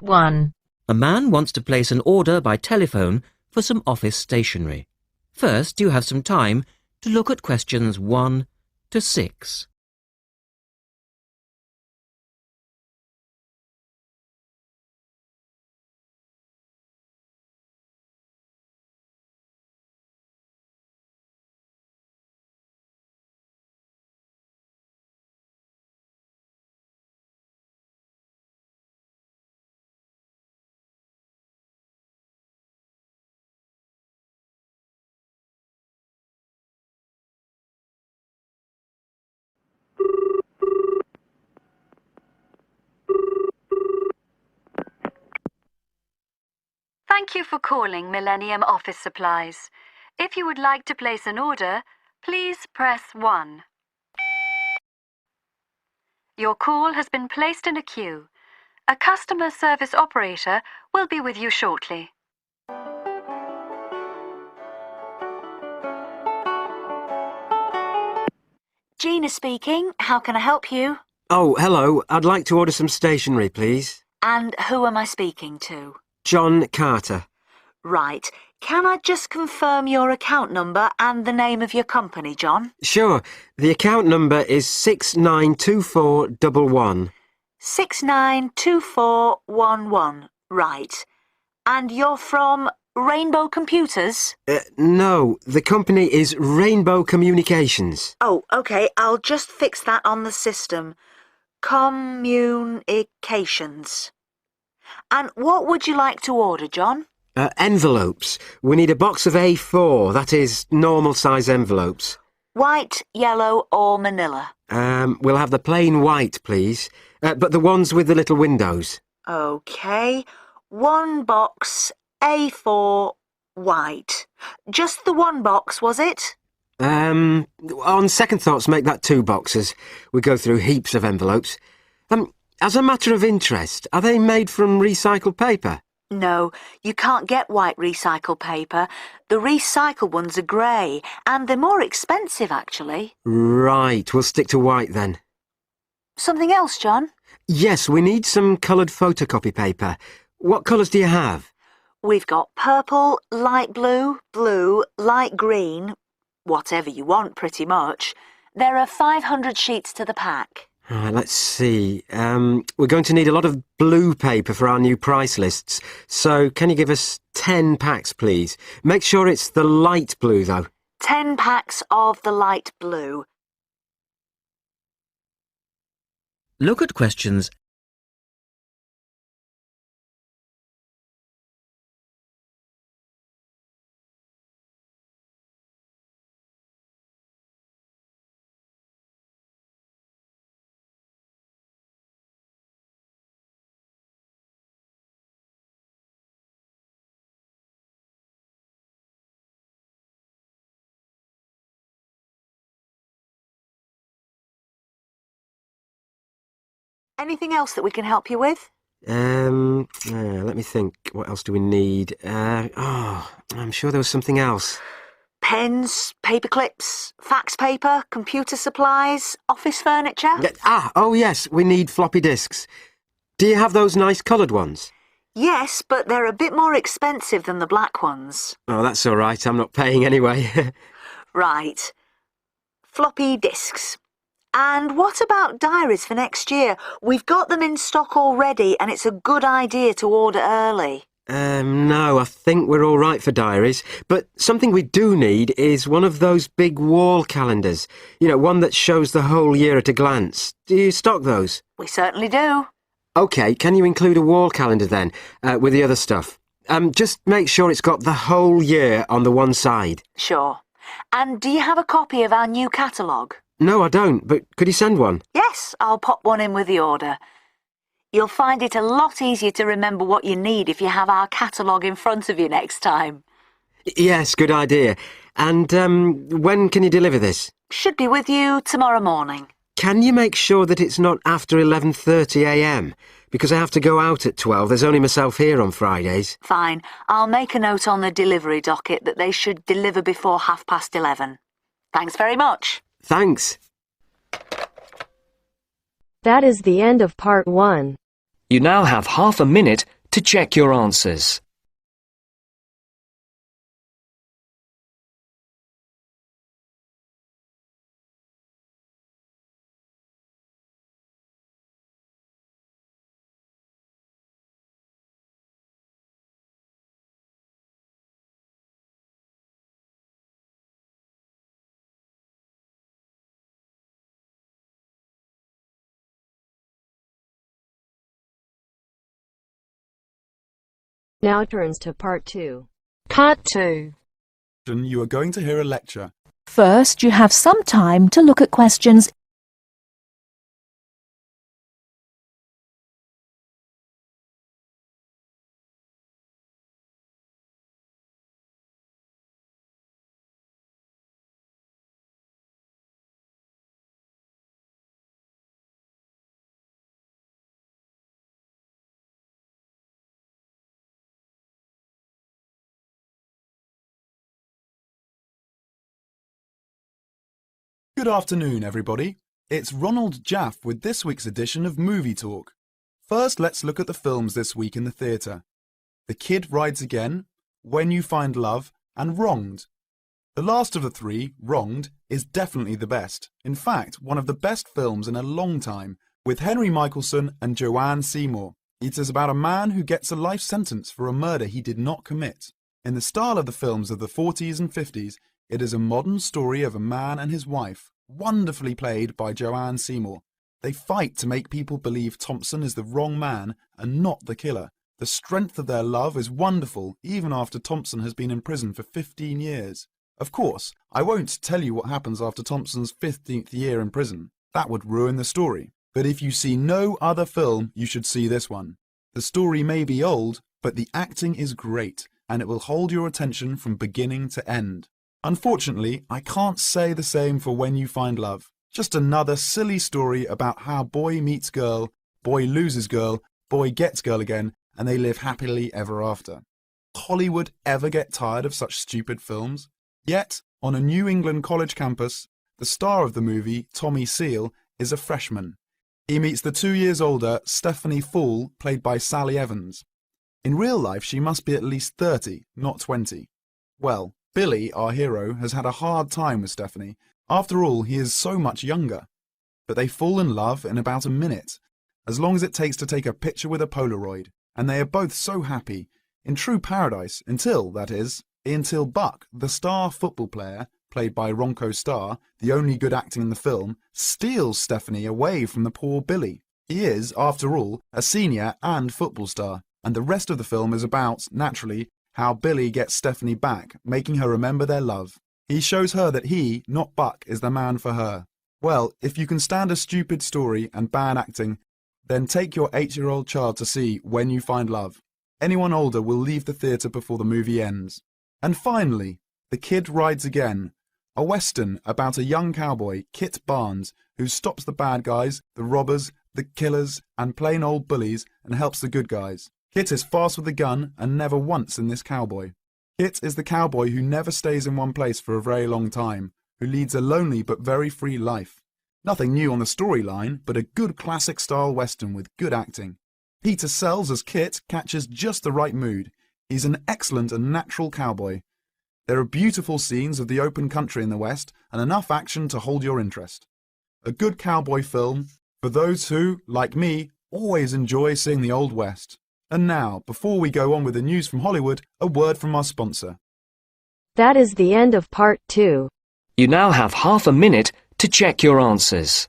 1. A man wants to place an order by telephone for some office stationery. First, you have some time to look at questions 1 to 6. Thank you for calling Millennium Office Supplies. If you would like to place an order, please press 1. Your call has been placed in a queue. A customer service operator will be with you shortly. Gina speaking. How can I help you? Oh, hello. I'd like to order some stationery, please. And who am I speaking to? John Carter. Right. Can I just confirm your account number and the name of your company, John? Sure. The account number is 692411. 692411. Right. And you're from Rainbow Computers? No, the company is Rainbow Communications. Oh, OK. I'll just fix that on the system. Communications. And what would you like to order, John? Envelopes. We need a box of A4, that is, normal size envelopes. White, yellow or manila? We'll have the plain white, please. But the ones with the little windows. OK. One box, A4, white. Just the one box, was it? On second thoughts, make that 2 boxes. We go through heaps of envelopes. As a matter of interest, are they made from recycled paper? No, you can't get white recycled paper. The recycled ones are grey, and they're more expensive, actually. Right, we'll stick to white then. Something else, John? Yes, we need some coloured photocopy paper. What colours do you have? We've got purple, light blue, blue, light green, whatever you want, pretty much. There are 500 sheets to the pack. Right, let's see. We're going to need a lot of blue paper for our new price lists. So can you give us 10 packs, please? Make sure it's the light blue, though. 10 packs of the light blue. Look at questions Anything else that we can help you with? Let me think. What else do we need? I'm sure there was something else. Pens, paper clips, fax paper, computer supplies, office furniture? Oh yes, we need floppy disks. Do you have those nice coloured ones? Yes, but they're a bit more expensive than the black ones. Oh, that's all right. I'm not paying anyway. Right. Floppy disks. And what about diaries for next year? We've got them in stock already, and it's a good idea to order early. No, I think we're all right for diaries. But something we do need is one of those big wall calendars. You know, one that shows the whole year at a glance. Do you stock those? We certainly do. OK, can you include a wall calendar then, with the other stuff? Just make sure it's got the whole year on the one side. Sure. And do you have a copy of our new catalogue? No, I don't, but could you send one? Yes, I'll pop one in with the order. You'll find it a lot easier to remember what you need if you have our catalogue in front of you next time. Yes, good idea. And when can you deliver this? Should be with you tomorrow morning. Can you make sure that it's not after 11:30 a.m? Because I have to go out at 12. There's only myself here on Fridays. Fine. I'll make a note on the delivery docket that they should deliver before 11:30. Thanks very much. Thanks. That is the end of part 1. You now have half a minute to check your answers. Now turns to part 2. Part 2. You are going to hear a lecture. First, you have some time to look at questions. Good afternoon, everybody. It's Ronald Jaff with this week's edition of Movie Talk. First, let's look at the films this week in the theatre. The Kid Rides Again, When You Find Love, and Wronged. The last of the three, Wronged, is definitely the best. In fact, one of the best films in a long time, with Henry Michelson and Joanne Seymour. It is about a man who gets a life sentence for a murder he did not commit. In the style of the films of the 40s and 50s, it is a modern story of a man and his wife, wonderfully played by Joanne Seymour. They fight to make people believe Thompson is the wrong man and not the killer. The strength of their love is wonderful, even after Thompson has been in prison for 15 years. Of course, I won't tell you what happens after Thompson's 15th year in prison. That would ruin the story. But if you see no other film, you should see this one. The story may be old, but the acting is great, and it will hold your attention from beginning to end. Unfortunately, I can't say the same for When You Find Love. Just another silly story about how boy meets girl, boy loses girl, boy gets girl again, and they live happily ever after. Hollywood ever get tired of such stupid films? Yet, on a New England college campus, the star of the movie, Tommy Seal, is a freshman. He meets the 2 years older Stephanie Fool, played by Sally Evans. In real life, she must be at least 30, not 20. Well, Billy, our hero, has had a hard time with Stephanie. After all, he is so much younger. But they fall in love in about a minute, as long as it takes to take a picture with a Polaroid. And they are both so happy, in true paradise, until Buck, the star football player, played by Ronco Starr, the only good acting in the film, steals Stephanie away from the poor Billy. He is, after all, a senior and football star, and the rest of the film is about, naturally, how Billy gets Stephanie back, making her remember their love. He shows her that he, not Buck, is the man for her. Well, if you can stand a stupid story and bad acting, then take your 8-year-old child to see When You Find Love. Anyone older will leave the theatre before the movie ends. And finally, The Kid Rides Again, a western about a young cowboy, Kit Barnes, who stops the bad guys, the robbers, the killers, and plain old bullies, and helps the good guys. Kit is fast with a gun and never once in this cowboy. Kit is the cowboy who never stays in one place for a very long time, who leads a lonely but very free life. Nothing new on the storyline, but a good classic-style western with good acting. Peter Sells as Kit catches just the right mood. He's an excellent and natural cowboy. There are beautiful scenes of the open country in the West and enough action to hold your interest. A good cowboy film for those who, like me, always enjoy seeing the Old West. And now, before we go on with the news from Hollywood, a word from our sponsor. That is the end of part 2. You now have half a minute to check your answers.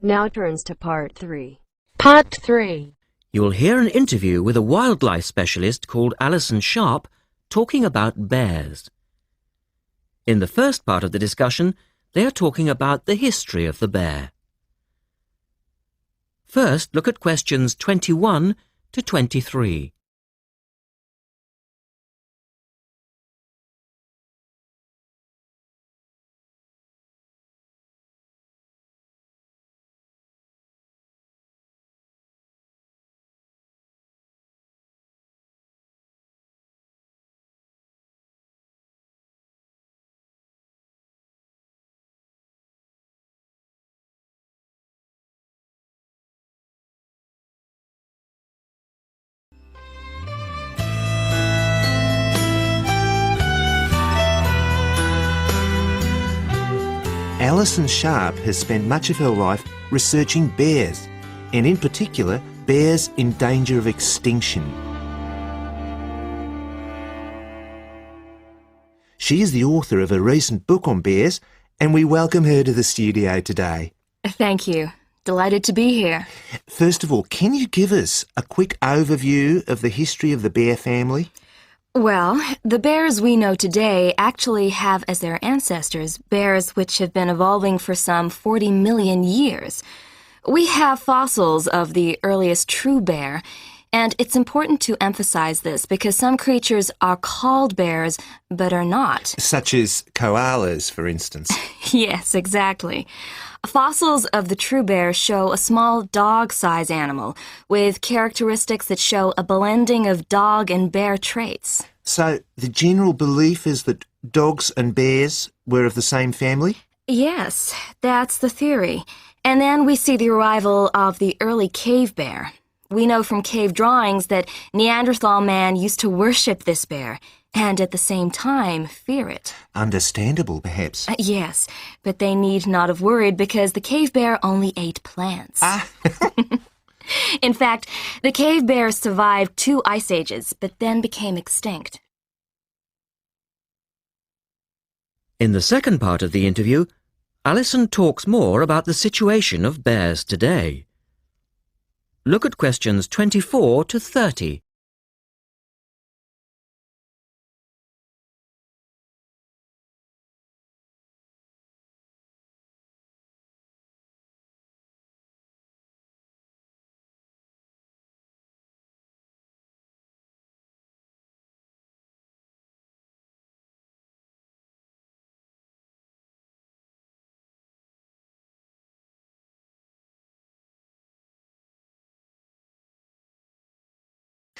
Now turns to part 3. Part 3. You will hear an interview with a wildlife specialist called Alison Sharp talking about bears. In the first part of the discussion, they are talking about the history of the bear. First, look at questions 21 to 23. Alison Sharp has spent much of her life researching bears, and in particular, bears in danger of extinction. She is the author of a recent book on bears, and we welcome her to the studio today. Thank you. Delighted to be here. First of all, can you give us a quick overview of the history of the bear family? Well, the bears we know today actually have as their ancestors bears which have been evolving for some 40 million years. We have fossils of the earliest true bear, and it's important to emphasize this because some creatures are called bears but are not. Such as koalas, for instance. Yes, exactly. Fossils of the true bear show a small dog-size animal with characteristics that show a blending of dog and bear traits. So the general belief is that dogs and bears were of the same family? Yes, that's the theory. And then we see the arrival of the early cave bear. We know from cave drawings that Neanderthal man used to worship this bear and at the same time fear it. Understandable, perhaps. Yes, but they need not have worried because the cave bear only ate plants. In fact, the cave bear survived 2 ice ages, but then became extinct. In the second part of the interview, Alison talks more about the situation of bears today. Look at questions 24 to 30.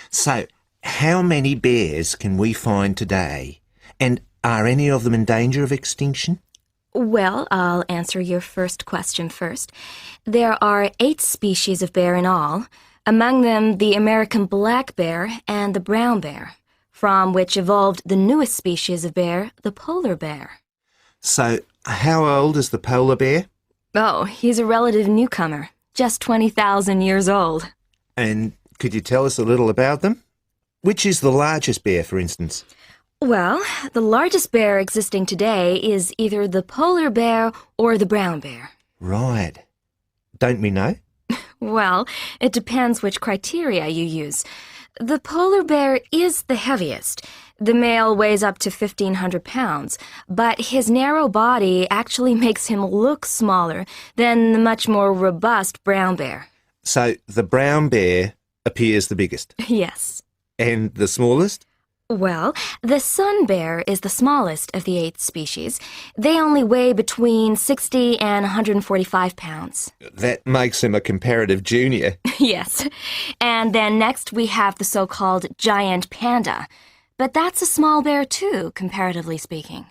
So, how many bears can we find today? And are any of them in danger of extinction? Well, I'll answer your first question first. There are 8 species of bear in all, among them the American black bear and the brown bear, from which evolved the newest species of bear, the polar bear. So, how old is the polar bear? Oh, he's a relative newcomer, just 20,000 years old. And could you tell us a little about them? Which is the largest bear, for instance? Well, the largest bear existing today is either the polar bear or the brown bear. Right. Don't we know? Well, it depends which criteria you use. The polar bear is the heaviest. The male weighs up to 1,500 pounds, but his narrow body actually makes him look smaller than the much more robust brown bear. So, the brown bear appears the biggest. Yes. And the smallest? Well, the sun bear is the smallest of the 8 species. They only weigh between 60 and 145 pounds. That makes him a comparative junior. Yes. And then next we have the so-called giant panda. But that's a small bear too, comparatively speaking.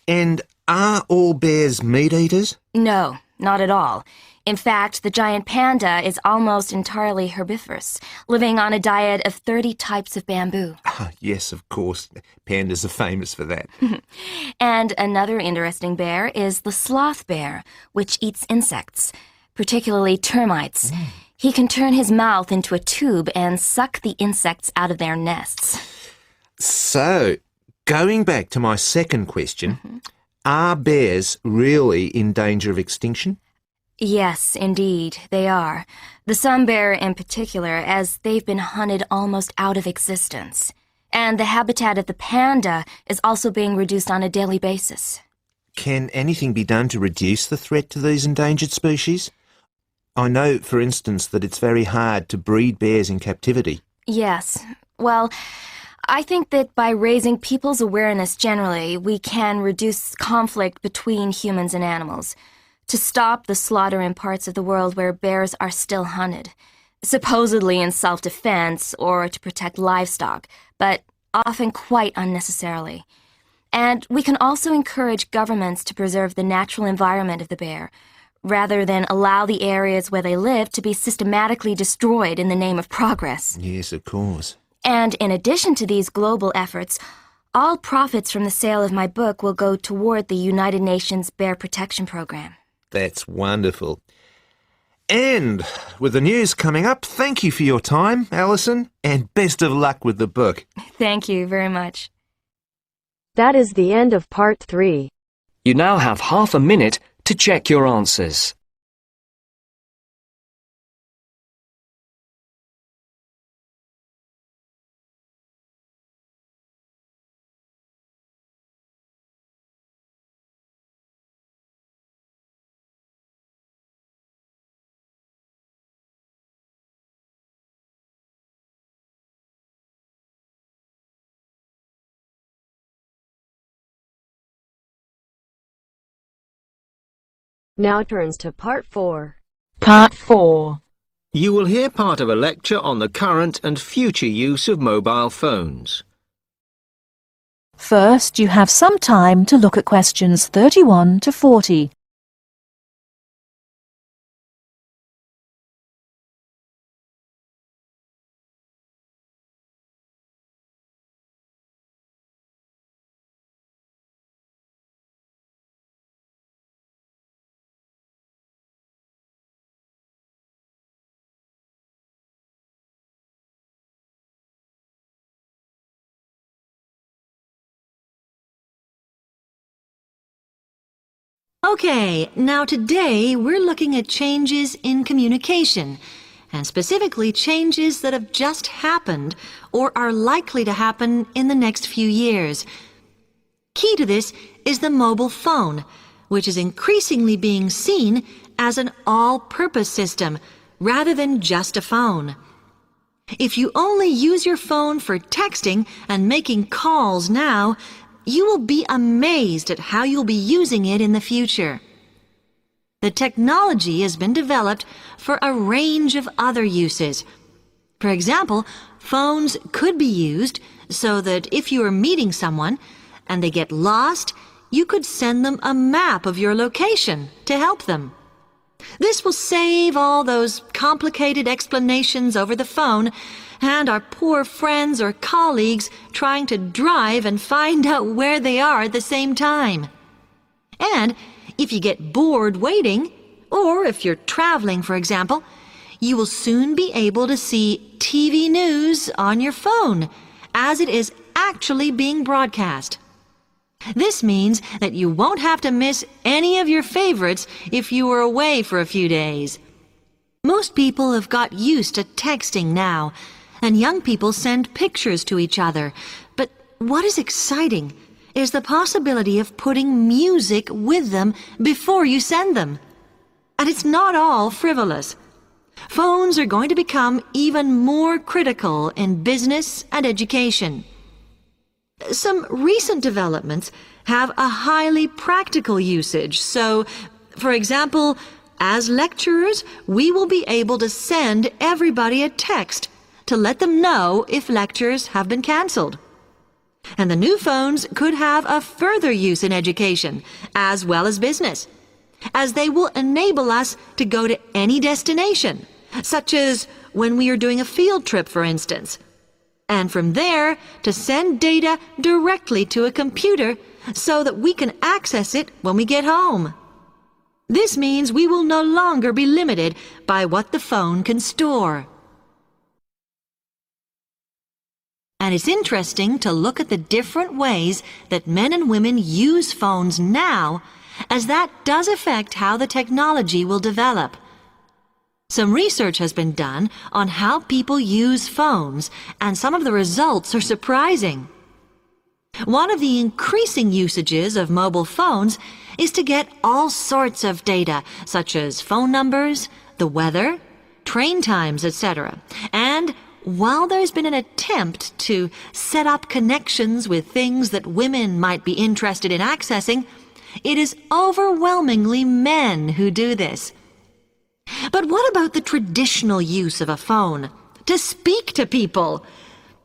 And are all bears meat eaters? No, not at all. In fact, the giant panda is almost entirely herbivorous, living on a diet of 30 types of bamboo. Ah, yes, of course. Pandas are famous for that. And another interesting bear is the sloth bear, which eats insects, particularly termites. He can turn his mouth into a tube and suck the insects out of their nests. So, going back to my second question, are bears really in danger of extinction? Yes, indeed, they are. The sun bear in particular, as they've been hunted almost out of existence. And the habitat of the panda is also being reduced on a daily basis. Can anything be done to reduce the threat to these endangered species? I know, for instance, that it's very hard to breed bears in captivity. Yes. Well, I think that by raising people's awareness generally, we can reduce conflict between humans and animals, to stop the slaughter in parts of the world where bears are still hunted, supposedly in self-defense or to protect livestock, but often quite unnecessarily. And we can also encourage governments to preserve the natural environment of the bear, rather than allow the areas where they live to be systematically destroyed in the name of progress. Yes, of course. And in addition to these global efforts, all profits from the sale of my book will go toward the United Nations Bear Protection Program. That's wonderful. And with the news coming up, thank you for your time, Alison, and best of luck with the book. Thank you very much. That is the end of part 3. You now have half a minute to check your answers. Now turns to part 4. Part 4. You will hear part of a lecture on the current and future use of mobile phones. First, you have some time to look at questions 31 to 40. Okay, now today we're looking at changes in communication, and specifically changes that have just happened or are likely to happen in the next few years. Key to this is the mobile phone, which is increasingly being seen as an all-purpose system rather than just a phone. If you only use your phone for texting and making calls now, you will be amazed at how you'll be using it in the future. The technology has been developed for a range of other uses. For example, phones could be used so that if you are meeting someone and they get lost, you could send them a map of your location to help them. This will save all those complicated explanations over the phone and our poor friends or colleagues trying to drive and find out where they are at the same time. And if you get bored waiting, or if you're traveling, for example, you will soon be able to see TV news on your phone as it is actually being broadcast. This means that you won't have to miss any of your favorites if you were away for a few days. Most people have got used to texting now, and young people send pictures to each other. But what is exciting is the possibility of putting music with them before you send them. And it's not all frivolous. Phones are going to become even more critical in business and education. Some recent developments have a highly practical usage. So, for example, as lecturers, we will be able to send everybody a text to let them know if lectures have been cancelled. And the new phones could have a further use in education, as well as business, as they will enable us to go to any destination, such as when we are doing a field trip, for instance, and from there to send data directly to a computer so that we can access it when we get home. This means we will no longer be limited by what the phone can store. And it's interesting to look at the different ways that men and women use phones now, as that does affect how the technology will develop. Some research has been done on how people use phones, and some of the results are surprising. One of the increasing usages of mobile phones is to get all sorts of data, such as phone numbers, the weather, train times, etc. And while there's been an attempt to set up connections with things that women might be interested in accessing, it is overwhelmingly men who do this. But what about the traditional use of a phone? To speak to people?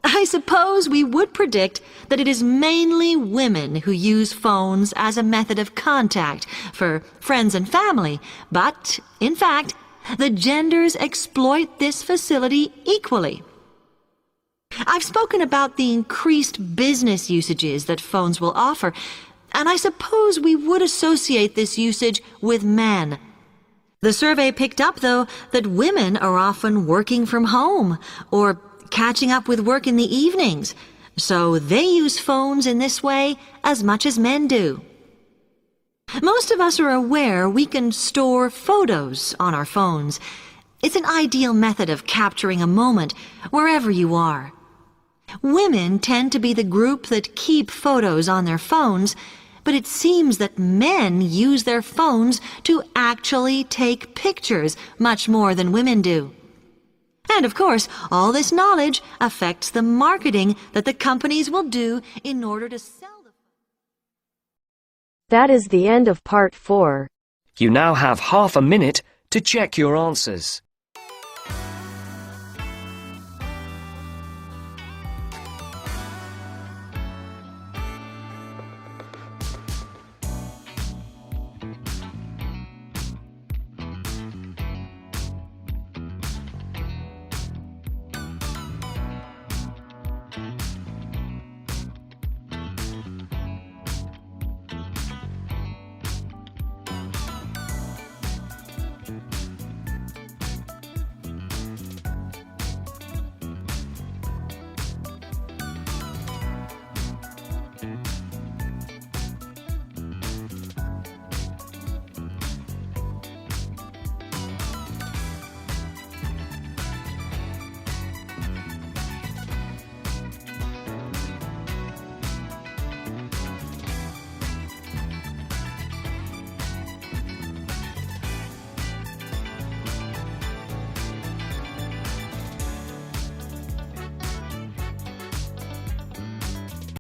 I suppose we would predict that it is mainly women who use phones as a method of contact for friends and family, but, in fact, the genders exploit this facility equally. I've spoken about the increased business usages that phones will offer, and I suppose we would associate this usage with men. The survey picked up, though, that women are often working from home or catching up with work in the evenings, so they use phones in this way as much as men do. Most of us are aware we can store photos on our phones. It's an ideal method of capturing a moment wherever you are. Women tend to be the group that keep photos on their phones, but it seems that men use their phones to actually take pictures much more than women do. And of course, all this knowledge affects the marketing that the companies will do in order to sell the phone. That is the end of part 4. You now have half a minute to check your answers.